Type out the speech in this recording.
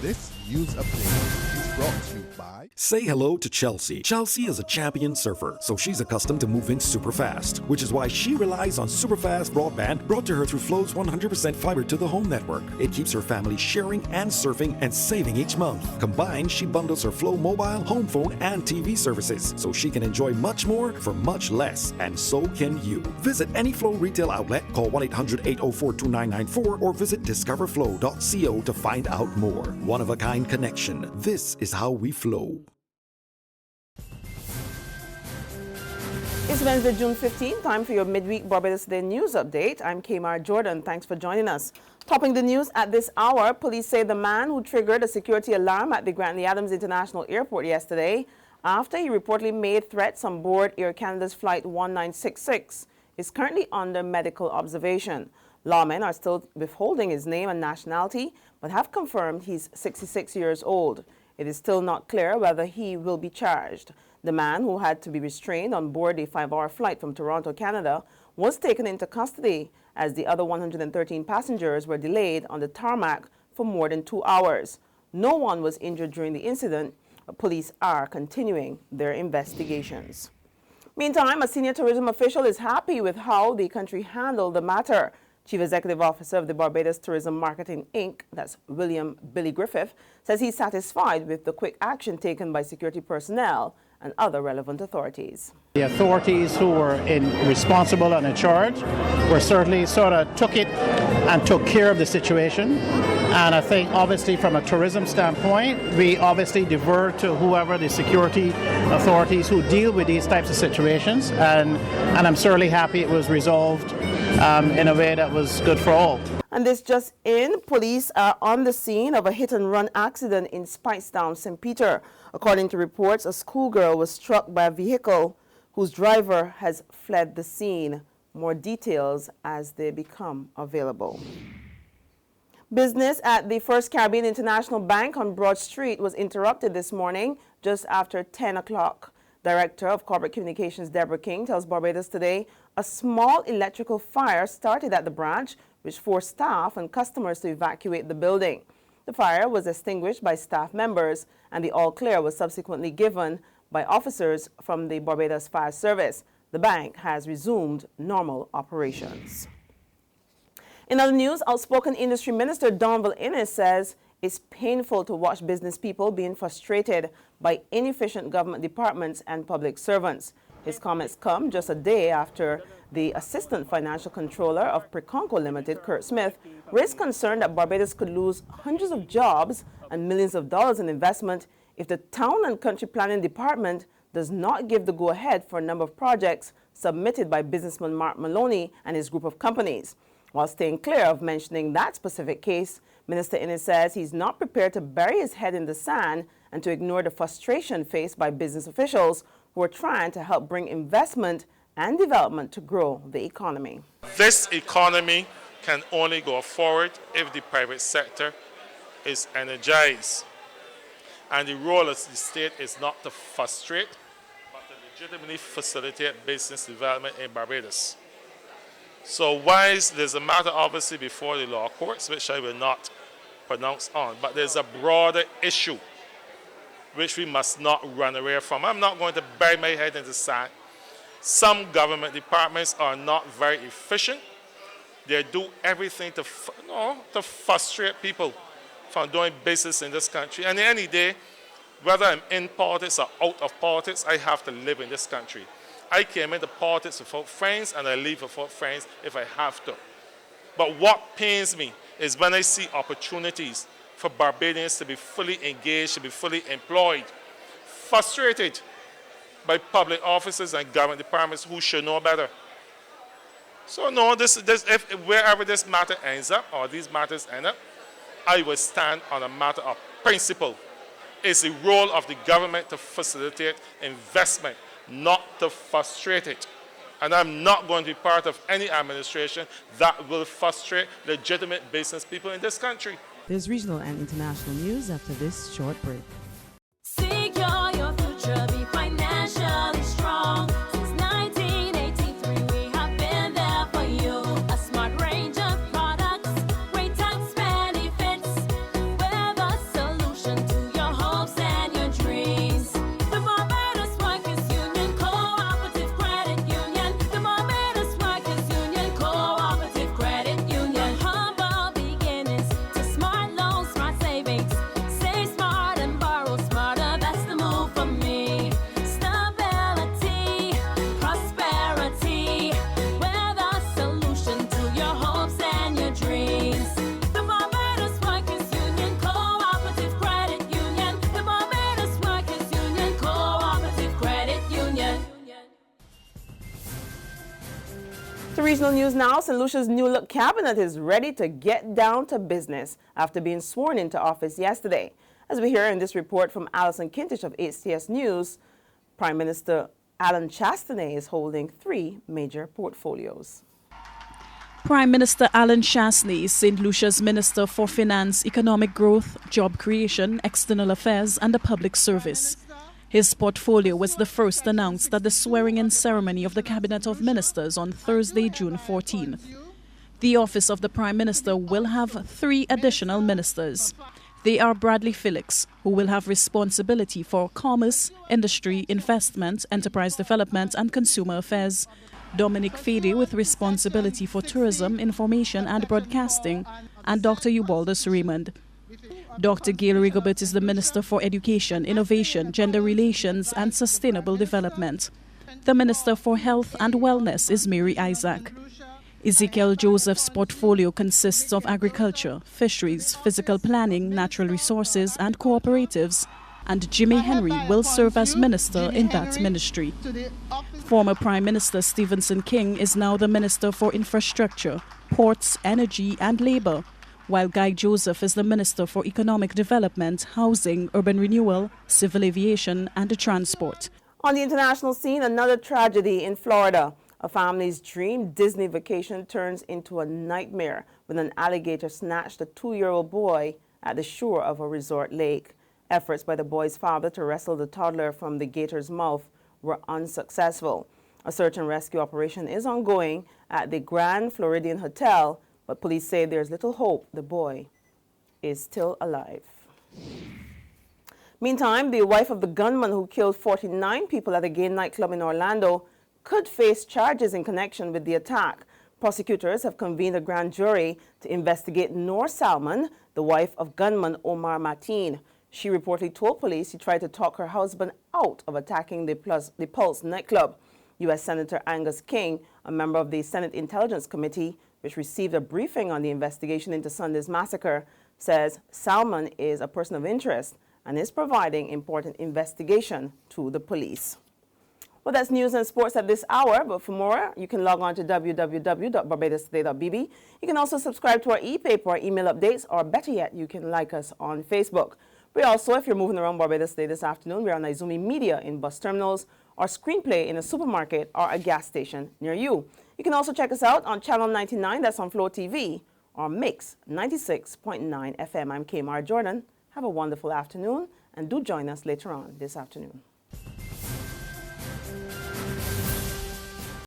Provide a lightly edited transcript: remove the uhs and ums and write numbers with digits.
This news update is brought to you by... Say hello to Chelsea. Chelsea is a champion surfer, so she's accustomed to moving super fast, which is why she relies on super fast broadband brought to her through Flow's 100% fiber to the home network. It keeps her family sharing and surfing and saving each month. Combined, she bundles her Flow mobile, home phone, and TV services, so she can enjoy much more for much less, and so can you. Visit any Flow retail outlet, call 1-800-804-2994, or visit discoverflow.co to find out more. One-of-a-kind connection. This is how we flow. It's Wednesday, June 15th. Time for your midweek Barbados Today news update. I'm Kamar Jordan. Thanks for joining us. Topping the news at this hour, police say the man who triggered a security alarm at the Grantley Adams International Airport yesterday after he reportedly made threats on board Air Canada's Flight 1966 is currently under medical observation. Lawmen are still withholding his name and nationality, but have confirmed he's 66 years old. It is still not clear whether he will be charged. The man, who had to be restrained on board a 5-hour flight from Toronto, Canada, was taken into custody as the other 113 passengers were delayed on the tarmac for more than 2 hours. No one was injured during the incident, but police are continuing their investigations. Meantime, a senior tourism official is happy with how the country handled the matter. Chief Executive Officer of the Barbados Tourism Marketing Inc., that's William Billy Griffith, says he's satisfied with the quick action taken by security personnel and other relevant authorities. The authorities who were responsible and in charge were certainly sort of took it and took care of the situation. And I think obviously from a tourism standpoint, we obviously defer to whoever the security authorities who deal with these types of situations. And I'm certainly happy it was resolved in a way that was good for all. And this just in, police are on the scene of a hit-and-run accident in Speightstown, St. Peter. According to reports, a schoolgirl was struck by a vehicle whose driver has fled the scene. More details as they become available. Business at the First Caribbean International Bank on Broad Street was interrupted this morning just after 10 o'clock. Director of Corporate Communications Deborah King tells Barbados Today a small electrical fire started at the branch, which forced staff and customers to evacuate the building. The fire was extinguished by staff members, and the all-clear was subsequently given by officers from the Barbados Fire Service. The bank has resumed normal operations. In other news, outspoken Industry Minister Inniss says it's painful to watch business people being frustrated by inefficient government departments and public servants. His comments come just a day after the Assistant Financial Controller of Preconco Limited, Kurt Smith, raised concern that Barbados could lose hundreds of jobs and millions of dollars in investment if the Town and Country Planning Department does not give the go-ahead for a number of projects submitted by businessman Mark Maloney and his group of companies. While staying clear of mentioning that specific case, Minister Inniss says he's not prepared to bury his head in the sand and to ignore the frustration faced by business officials who are trying to help bring investment and development to grow the economy. This economy can only go forward if the private sector is energized. And the role of the state is not to frustrate, but to legitimately facilitate business development in Barbados. So whilst there's a matter obviously before the law courts, which I will not pronounce on, but there's a broader issue which we must not run away from. I'm not going to bury my head in the sand. Some government departments are not very efficient. They do everything to frustrate people from doing business in this country. And any day, whether I'm in politics or out of politics, I have to live in this country. I came into politics without friends, and I leave without friends if I have to. But what pains me is when I see opportunities for Barbadians to be fully engaged, to be fully employed, frustrated by public officers and government departments who should know better. So no, wherever this matter ends up, or these matters end up, I will stand on a matter of principle. It's the role of the government to facilitate investment, not to frustrate it. And I'm not going to be part of any administration that will frustrate legitimate business people in this country. There's regional and international news after this short break. Secure your future, be financially strong. Since 1983, we have been there for you. A smart range of products, great tax benefits. We're the solution. regional news now, St. Lucia's new look cabinet is ready to get down to business after being sworn into office yesterday. As we hear in this report from Alison Kintich of HCS News, Prime Minister Alan Chastanet is holding 3 major portfolios. Prime Minister Alan Chastanet is St. Lucia's Minister for Finance, Economic Growth, Job Creation, External Affairs and the Public Service. His portfolio was the first announced at the swearing-in ceremony of the Cabinet of Ministers on Thursday, June 14th. The office of the Prime Minister will have 3 additional ministers. They are Bradley Felix, who will have responsibility for commerce, industry, investment, enterprise development and consumer affairs, Dominic Fede with responsibility for tourism, information and broadcasting, and Dr. Ubaldus Raymond. Dr. Gail Rigobert is the Minister for Education, Innovation, Gender Relations and Sustainable Development. The Minister for Health and Wellness is Mary Isaac. Ezekiel Joseph's portfolio consists of agriculture, fisheries, physical planning, natural resources and cooperatives, and Jimmy Henry will serve as minister in that ministry. Former Prime Minister Stephenson King is now the Minister for Infrastructure, Ports, Energy and Labour, while Guy Joseph is the Minister for Economic Development, Housing, Urban Renewal, Civil Aviation and Transport. On the international scene, another tragedy in Florida. A family's dream Disney vacation turns into a nightmare when an alligator snatched a 2-year-old boy at the shore of a resort lake. Efforts by the boy's father to wrestle the toddler from the gator's mouth were unsuccessful. A search and rescue operation is ongoing at the Grand Floridian Hotel, but police say there's little hope the boy is still alive. Meantime, the wife of the gunman who killed 49 people at a gay nightclub in Orlando could face charges in connection with the attack. Prosecutors have convened a grand jury to investigate Noor Salman, the wife of gunman Omar Mateen. She reportedly told police she tried to talk her husband out of attacking the Pulse nightclub. U.S. Senator Angus King, a member of the Senate Intelligence Committee, which received a briefing on the investigation into Sunday's massacre, says Salman is a person of interest and is providing important investigation to the police. Well, that's news and sports at this hour, but for more, you can log on to www.barbadostoday.bb. You can also subscribe to our e-paper, our email updates, or better yet, you can like us on Facebook. We also, if you're moving around Barbados Today this afternoon, we're on Izumi Media in bus terminals, or Screenplay in a supermarket or a gas station near you. You can also check us out on Channel 99, that's on Flow TV, or Mix 96.9 FM. I'm Kmar Jordan. Have a wonderful afternoon, and do join us later on this afternoon.